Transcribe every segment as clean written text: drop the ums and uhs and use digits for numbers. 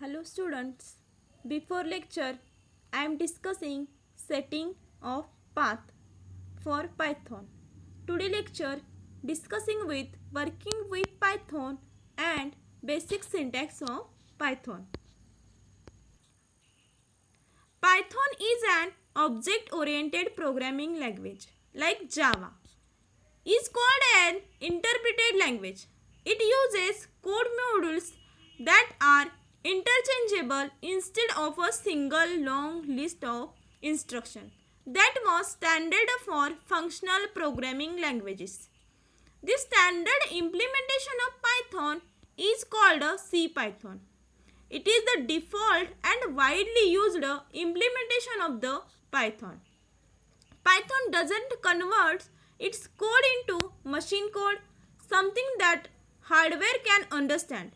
Hello students, before lecture I am discussing setting of path for Python. Today lecture discussing with working with Python and basic syntax of Python. Python is an object oriented programming language like Java. Is called an interpreted language. It uses code modules that are interchangeable instead of a single long list of instructions. That was standard for functional programming languages. The standard implementation of Python is called a CPython. It is the default and widely used implementation of the Python. Python doesn't convert its code into machine code, something that hardware can understand.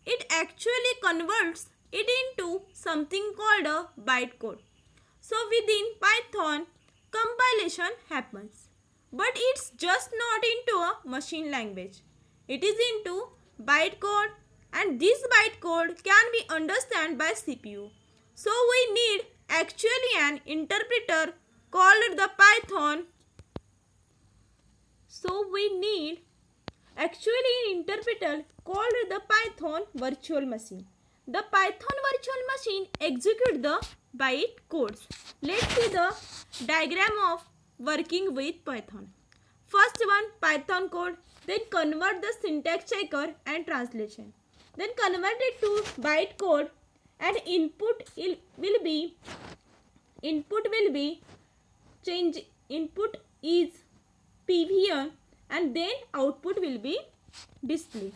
It actually converts it into something called a bytecode. So within Python, compilation happens. But it's just not into a machine language. It is into bytecode, and this bytecode can be understood by CPU. So we need actually an interpreter called the Python. So we need actually an interpreter called the Python virtual machine. The Python virtual machine executes the byte codes. Let's see the diagram of working with Python. First one, Python code, then convert the syntax checker and translation. Then convert it to byte code, and input will be change. Input is PVN, and then output will be display.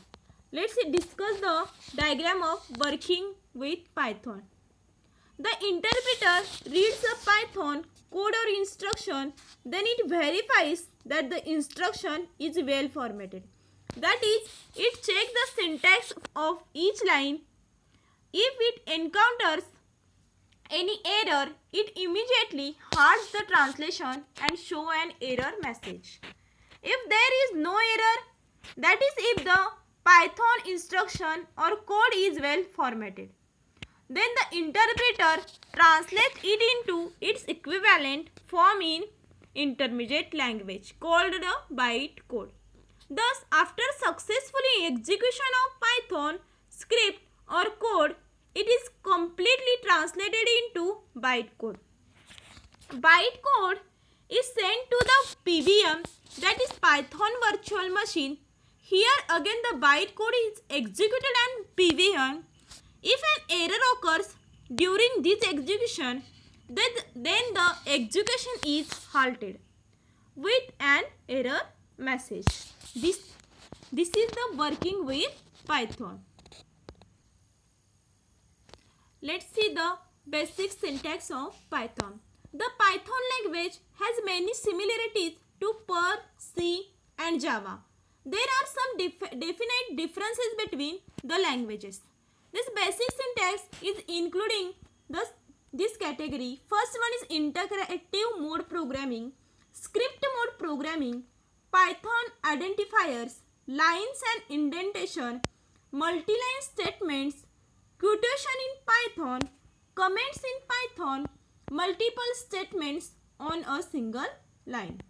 Let's discuss the diagram of working with Python. The interpreter reads a Python code or instruction, then it verifies that the instruction is well formatted. That is, it checks the syntax of each line. If it encounters any error, it immediately halts the translation and shows an error message. If there is no error, that is if the Python instruction or code is well formatted, then the interpreter translates it into its equivalent form in intermediate language called the bytecode. Thus, after successfully execution of Python script or code, it is completely translated into bytecode. Bytecode is sent to the PVM, that is Python virtual machine. Here again the bytecode is executed on PVM. If an error occurs during this execution, then the execution is halted with an error message. This is the working with Python. Let's see the basic syntax of Python. The Python language has many similarities to Perl, C and Java. There are some definite differences between the languages. This basic syntax is including this category. First one is interactive mode programming, script mode programming, Python identifiers, lines and indentation, multi-line statements, quotation in Python, comments in Python, multiple statements on a single line.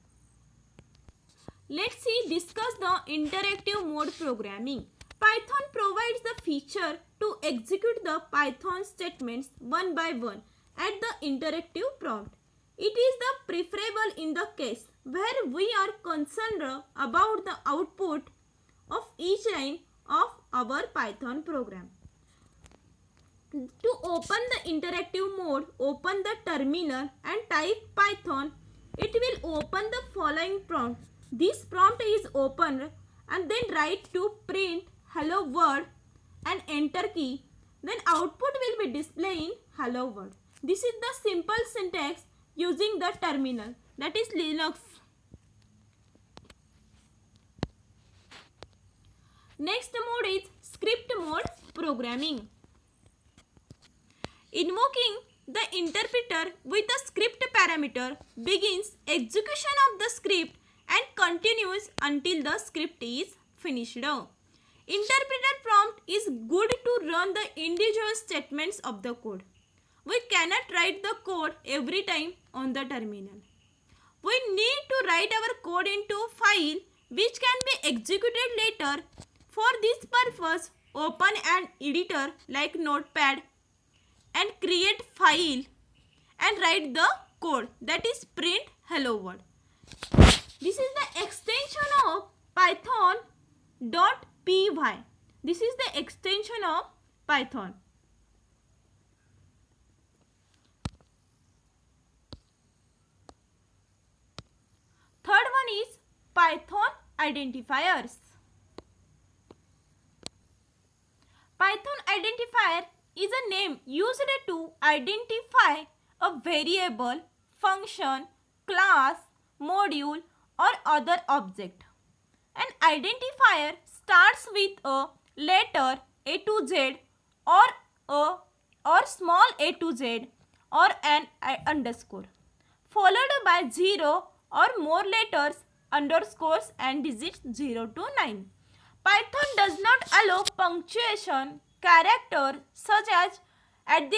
Let's discuss the interactive mode programming. Python provides the feature to execute the Python statements one by one at the interactive prompt. It is the preferable in the case where we are concerned about the output of each line of our Python program. To open the interactive mode, open the terminal and type Python. It will open the following prompt. This prompt is opened and then write to print hello world and enter key. Then output will be displaying hello world. This is the simple syntax using the terminal, that is Linux. Next mode is script mode programming. Invoking the interpreter with a script parameter begins execution of the script and continues until the script is finished. Interpreter prompt is good to run the individual statements of the code. We cannot write the code every time on the terminal. We need to write our code into a file which can be executed later. For this purpose, open an editor like Notepad and create file and write the code, that is print hello world. This is the extension of python.py. This is the extension of Python. Third one is Python identifiers. Python identifier is a name used to identify a variable, function, class, module or other object. An identifier starts with a letter A to Z or small a to Z or an underscore, followed by 0 or more letters, underscores and digits 0 to 9. Python does not allow punctuation, characters such as $,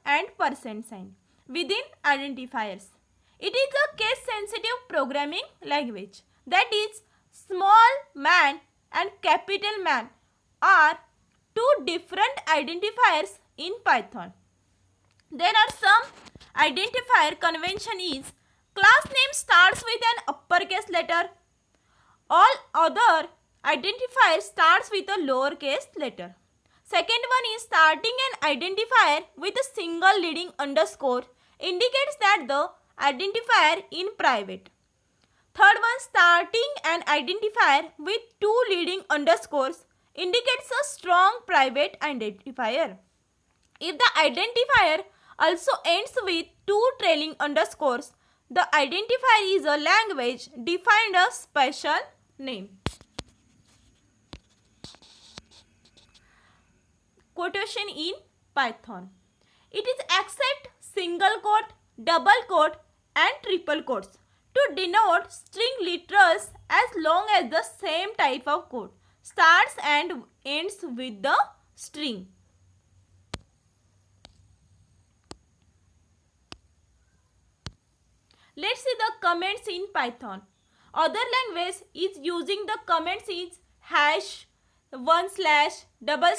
and %sign within identifiers. It is a case-sensitive programming language. That is, small man and capital man are two different identifiers in Python. There are some identifier convention is class name starts with an uppercase letter. All other identifier starts with a lowercase letter. Second one is starting an identifier with a single leading underscore indicates that the identifier in private. Third one, starting an identifier with two leading underscores indicates a strong private identifier. If the identifier also ends with two trailing underscores, the identifier is a language defined a special name. Quotation in Python. It is accept single quote, double quote and triple quotes to denote string literals as long as the same type of quote starts and ends with the string. Let's see the comments in Python. Other language is using the comments is hash, 1/, double/,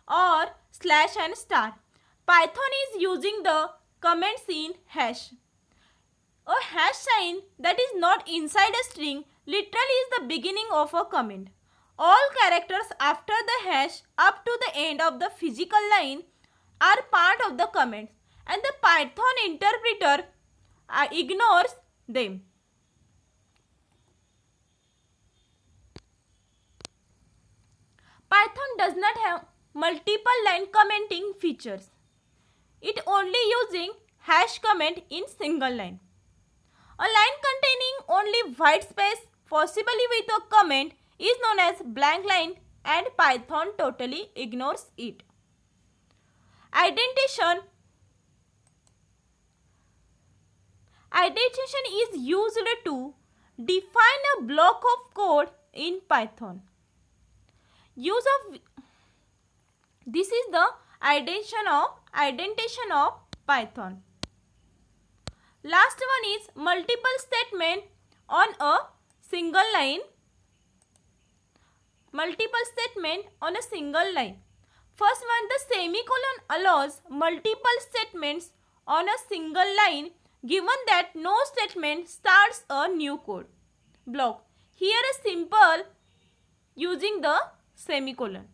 or slash and star. Python is using the comments in hash. A hash sign that is not inside a string literally is the beginning of a comment. All characters after the hash up to the end of the physical line are part of the comments and the Python interpreter ignores them. Python does not have multiple line commenting features. It only using hash comment in single line. A line containing only white space, possibly with a comment, is known as blank line and Python totally ignores it. Indentation is used to define a block of code in Python. This is the indentation of Python. Last one is multiple statement on a single line. Multiple statement on a single line. First one, the semicolon allows multiple statements on a single line given that no statement starts a new code block. Here a simple using the semicolon.